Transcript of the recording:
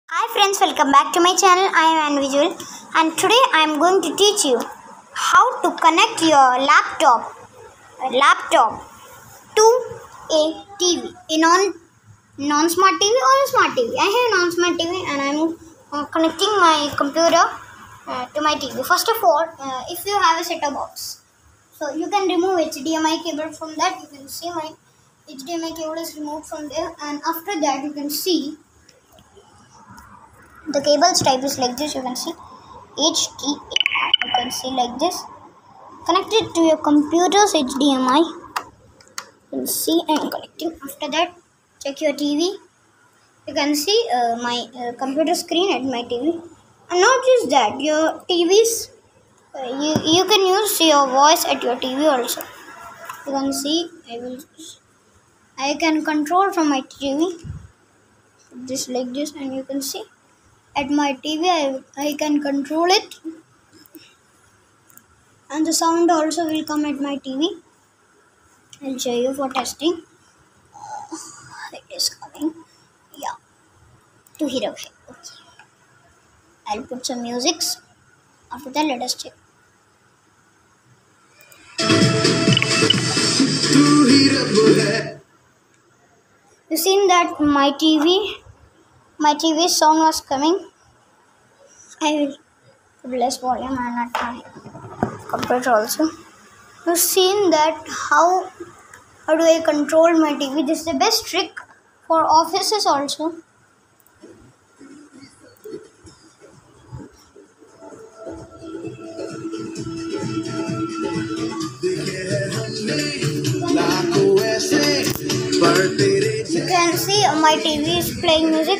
Hi friends, welcome back to my channel. I am Anvijul and today I am going to teach you how to connect your laptop to a TV, a non-smart TV or a smart TV. I have a non-smart TV and I am connecting my computer to my TV. First of all, if you have a set-top box, so you can remove HDMI cable from that. You can see my HDMI cable is removed from there, and after that you can see the cable's type is like this. You can see HDMI. You can see like this. Connected to your computer's HDMI. You can see I am connecting. After that, check your TV. You can see my computer screen at my TV. And not just that, your TV's you can use your voice at your TV also. You can see I can control from my TV. Just like this, and you can see at my TV I can control it, and the sound also will come at my TV. I'll show you for testing. It is coming. Yeah, to hear okay. I'll put some musics. After that, let us check. You seen that my TV sound was coming. I will put less volume and at my computer also. You've seen that how do I control my TV? This is the best trick for offices also. You can see my TV is playing music.